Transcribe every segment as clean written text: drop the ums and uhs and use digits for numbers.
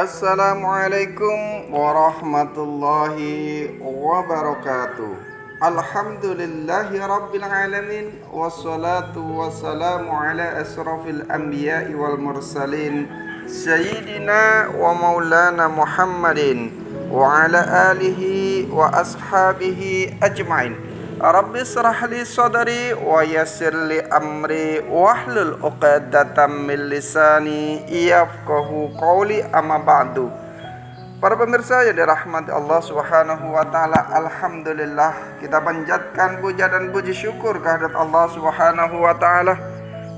Assalamualaikum warahmatullahi wabarakatuh. Alhamdulillahi rabbil alamin. Wassalatu wassalamu ala asrafil anbiya'i wal mursalin Sayyidina wa maulana Muhammadin wa ala alihi wa ashabihi ajma'in. Rabbi israh li sadri wa yassir li amri wahlul 'uqdatam min lisani yafqahu qawli, amma ba'du. Para pemirsa yang dirahmati Allah Subhanahu wa taala, alhamdulillah kita panjatkan puja dan puji syukur kehadirat Allah Subhanahu wa taala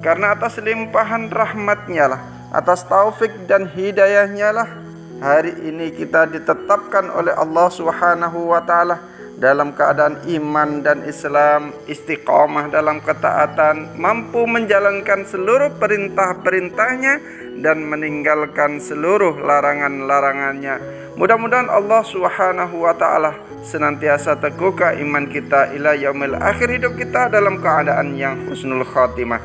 karena atas limpahan rahmat-Nya lah, atas taufik dan hidayah-Nya lah hari ini kita ditetapkan oleh Allah Subhanahu wa taala dalam keadaan iman dan Islam, istiqomah dalam ketaatan, mampu menjalankan seluruh perintah-perintahnya dan meninggalkan seluruh larangan-larangannya. Mudah-mudahan Allah Subhanahu wa taala senantiasa teguhkan iman kita ila yaumil akhir, hidup kita dalam keadaan yang husnul khatimah.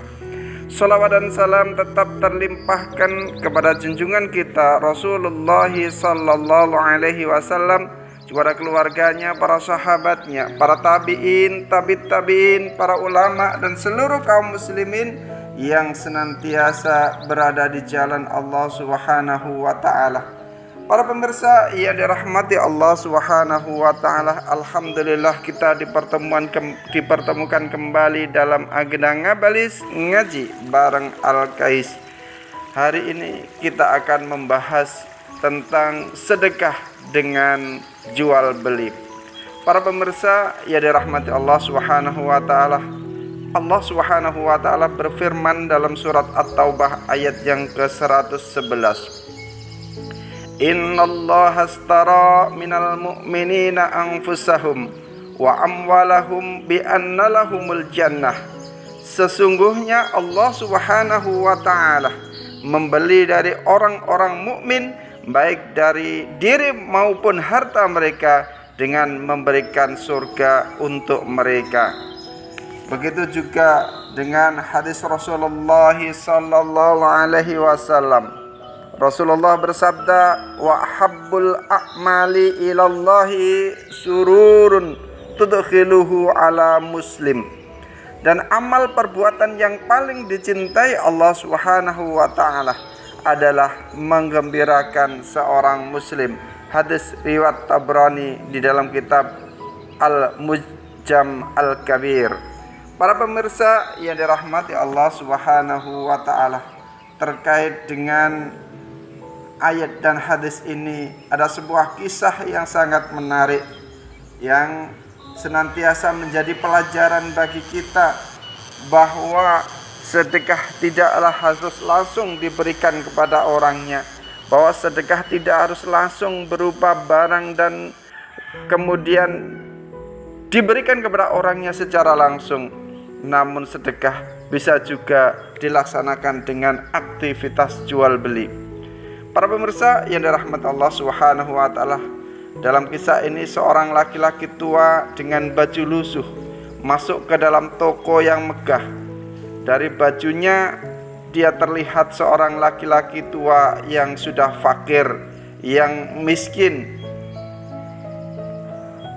Salawat dan salam tetap terlimpahkan kepada junjungan kita Rasulullah sallallahu alaihi wasallam, kepada keluarganya, para sahabatnya, para tabi'in, tabi'in, para ulama dan seluruh kaum muslimin yang senantiasa berada di jalan Allah Subhanahu wa taala. Para pemirsa yang dirahmati Allah Subhanahu wa taala, alhamdulillah kita dipertemukan kembali dalam agenda ngabalis ngaji bareng Al-Kais. Hari ini kita akan membahas tentang sedekah dengan jual beli. Para pemirsa yang dirahmati Allah Subhanahu wa taala, Allah Subhanahu wa taala berfirman dalam surat At-Taubah ayat yang ke-111. Innallaha astara minal mu'minina anfusahum wa amwalahum bi anna lahumul jannah. Sesungguhnya Allah Subhanahu wa taala membeli dari orang-orang mukmin baik dari diri maupun harta mereka dengan memberikan surga untuk mereka. Begitu juga dengan hadis Rasulullah sallallahu alaihi wasallam. Rasulullah bersabda, wa habbul a'mali ilallahi sururun tudkhiluhu ala muslim. Dan amal perbuatan yang paling dicintai Allah Subhanahu wa taala adalah menggembirakan seorang muslim. Hadis riwayat Tabrani di dalam kitab Al-Mujam Al-Kabir. Para pemirsa yang dirahmati Allah Subhanahu wa taala, terkait dengan ayat dan hadis ini ada sebuah kisah yang sangat menarik yang senantiasa menjadi pelajaran bagi kita bahwa sedekah tidaklah harus langsung diberikan kepada orangnya, bahwa sedekah tidak harus langsung berupa barang dan kemudian diberikan kepada orangnya secara langsung. Namun sedekah bisa juga dilaksanakan dengan aktivitas jual beli. Para pemirsa yang dirahmati Allah Subhanahu wa taala, dalam kisah ini seorang laki-laki tua dengan baju lusuh masuk ke dalam toko yang megah. Dari bajunya dia terlihat seorang laki-laki tua yang sudah fakir, yang miskin.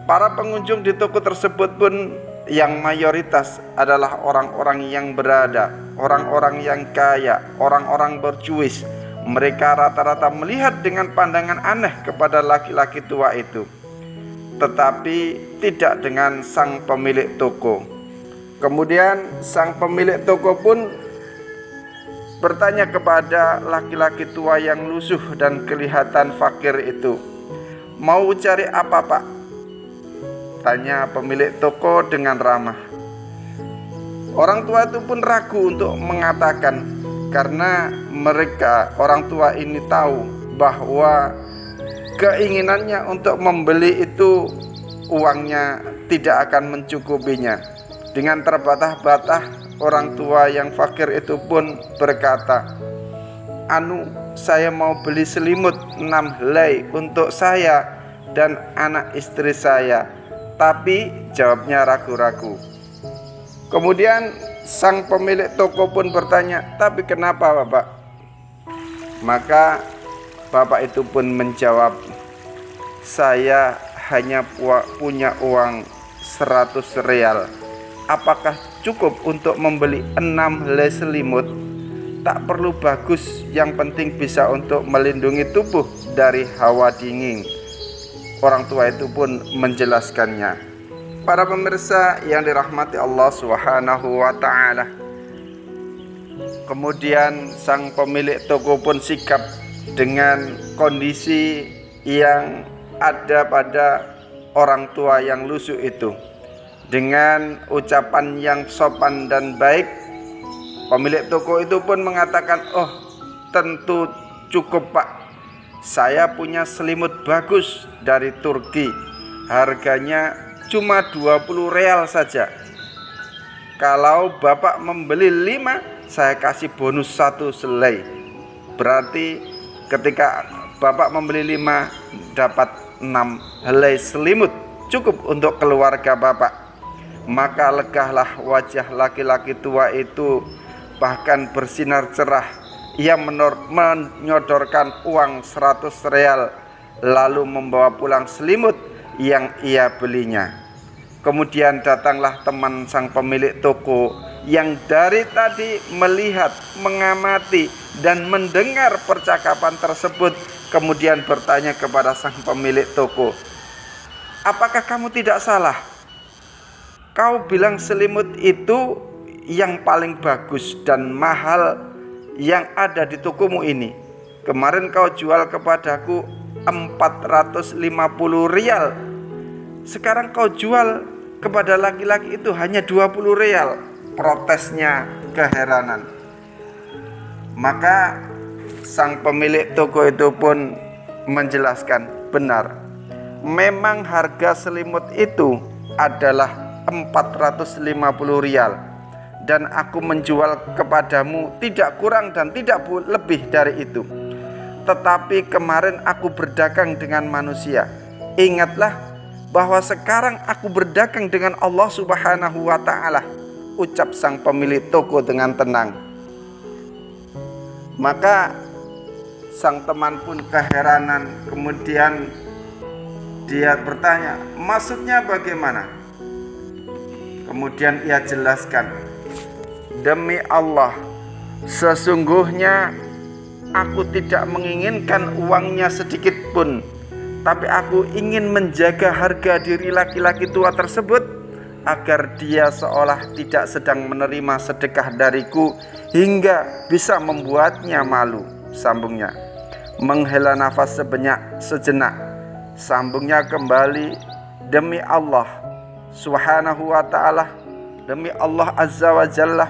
Para pengunjung di toko tersebut pun yang mayoritas adalah orang-orang yang berada, orang-orang yang kaya, orang-orang berjuis. Mereka rata-rata melihat dengan pandangan aneh kepada laki-laki tua itu, tetapi tidak dengan sang pemilik toko. Kemudian sang pemilik toko pun bertanya kepada laki-laki tua yang lusuh dan kelihatan fakir itu, "Mau cari apa, Pak?" tanya pemilik toko dengan ramah. Orang tua itu pun ragu untuk mengatakan, karena mereka orang tua ini tahu bahwa keinginannya untuk membeli itu uangnya tidak akan mencukupinya. Dengan terbatah-batah orang tua yang fakir itu pun berkata, saya mau beli selimut 6 helai untuk saya dan anak istri saya." Tapi jawabnya ragu-ragu. Kemudian sang pemilik toko pun bertanya, "Tapi kenapa, Bapak?" Maka Bapak itu pun menjawab, saya hanya punya uang 100 real. Apakah cukup untuk membeli 6 helai selimut? Tak perlu bagus, yang penting bisa untuk melindungi tubuh dari hawa dingin. Orang tua itu pun menjelaskannya. Para pemirsa yang dirahmati Allah Subhanahu wa ta'ala, kemudian sang pemilik toko pun sikap dengan kondisi yang ada pada orang tua yang lusuh itu. Dengan ucapan yang sopan dan baik, pemilik toko itu pun mengatakan, oh tentu cukup Pak, saya punya selimut bagus dari Turki, harganya cuma 20 real saja. Kalau Bapak membeli 5, saya kasih bonus 1 selai. Berarti ketika Bapak membeli 5, dapat 6 helai selimut, cukup untuk keluarga Bapak. Maka legahlah wajah laki-laki tua itu, bahkan bersinar cerah. Ia menyodorkan uang 100 real, lalu membawa pulang selimut yang ia belinya. Kemudian datanglah teman sang pemilik toko yang dari tadi melihat, mengamati, dan mendengar percakapan tersebut. Kemudian bertanya kepada sang pemilik toko, apakah kamu tidak salah? Kau bilang selimut itu yang paling bagus dan mahal yang ada di tokomu ini. Kemarin kau jual kepadaku 450 rial. Sekarang kau jual kepada laki-laki itu hanya 20 real. Protesnya keheranan. Maka sang pemilik toko itu pun menjelaskan, benar, memang harga selimut itu adalah 450 rial, dan aku menjual kepadamu tidak kurang dan tidak lebih dari itu. Tetapi kemarin aku berdagang dengan manusia. Ingatlah bahwa sekarang aku berdagang dengan Allah Subhanahu wa ta'ala, ucap sang pemilik toko dengan tenang. Maka sang teman pun keheranan. Kemudian dia bertanya, maksudnya bagaimana? Kemudian ia jelaskan, demi Allah, sesungguhnya aku tidak menginginkan uangnya sedikit pun, tapi aku ingin menjaga harga diri laki-laki tua tersebut agar dia seolah tidak sedang menerima sedekah dariku hingga bisa membuatnya malu. Sambungnya, menghela nafas sejenak, sambungnya kembali, demi Allah Subhanahu wa ta'ala, demi Allah Azza wa Jalla,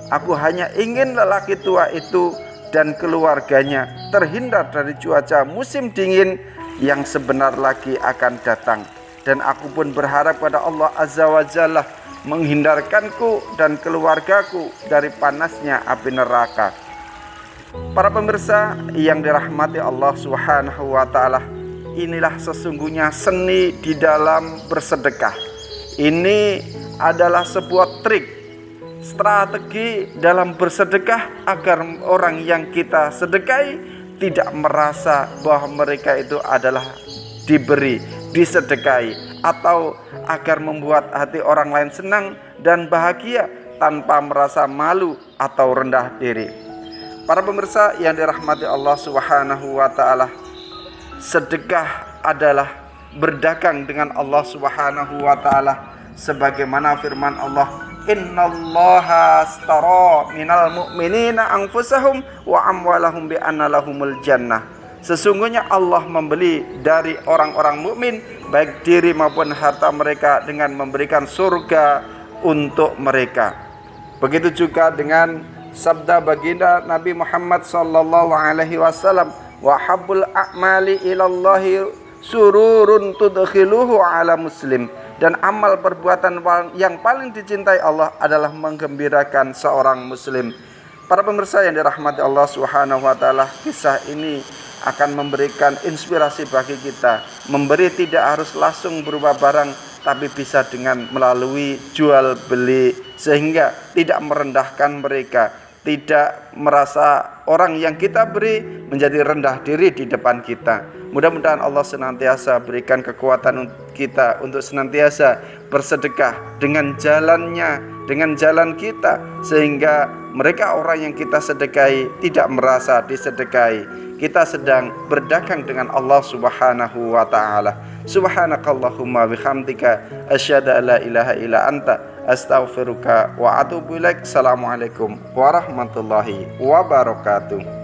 aku hanya ingin lelaki tua itu dan keluarganya terhindar dari cuaca musim dingin yang sebentar lagi akan datang. Dan aku pun berharap pada Allah Azza wa Jalla menghindarkanku dan keluargaku dari panasnya api neraka. Para pemirsa yang dirahmati Allah Subhanahu wa ta'ala, inilah sesungguhnya seni di dalam bersedekah. Ini adalah sebuah trik, strategi dalam bersedekah agar orang yang kita sedekahi tidak merasa bahwa mereka itu adalah diberi, disedekahi, atau agar membuat hati orang lain senang dan bahagia tanpa merasa malu atau rendah diri. Para pemirsa yang dirahmati Allah Subhanahu wa ta'ala, sedekah adalah berdagang dengan Allah Subhanahu wa ta'ala, sebagaimana firman Allah, innallaha astara minal mu'minina anfusahum wa amwalahum bi anna lahumul jannah. Sesungguhnya Allah membeli dari orang-orang mukmin baik diri maupun harta mereka dengan memberikan surga untuk mereka. Begitu juga dengan sabda baginda Nabi Muhammad sallallahu alaihi wasallam, wa habbul a'mali ilallahi sururun tudkhiluhu ala muslim. Dan amal perbuatan yang paling dicintai Allah adalah menggembirakan seorang muslim. Para pemirsa yang dirahmati Allah Subhanahu wa ta'ala, kisah ini akan memberikan inspirasi bagi kita. Memberi tidak harus langsung berupa barang, tapi bisa dengan melalui jual beli, sehingga tidak merendahkan mereka, tidak merasa orang yang kita beri menjadi rendah diri di depan kita. Mudah-mudahan Allah senantiasa berikan kekuatan kita untuk senantiasa bersedekah dengan jalannya, dengan jalan kita, sehingga mereka orang yang kita sedekahi tidak merasa disedekahi. Kita sedang berdagang dengan Allah Subhanahu wa ta'ala. Subhanakallahumma bihamdika asyhadu an la ilaha illa anta astaghfiruka wa atubu ilaik. Assalamualaikum warahmatullahi wabarakatuh.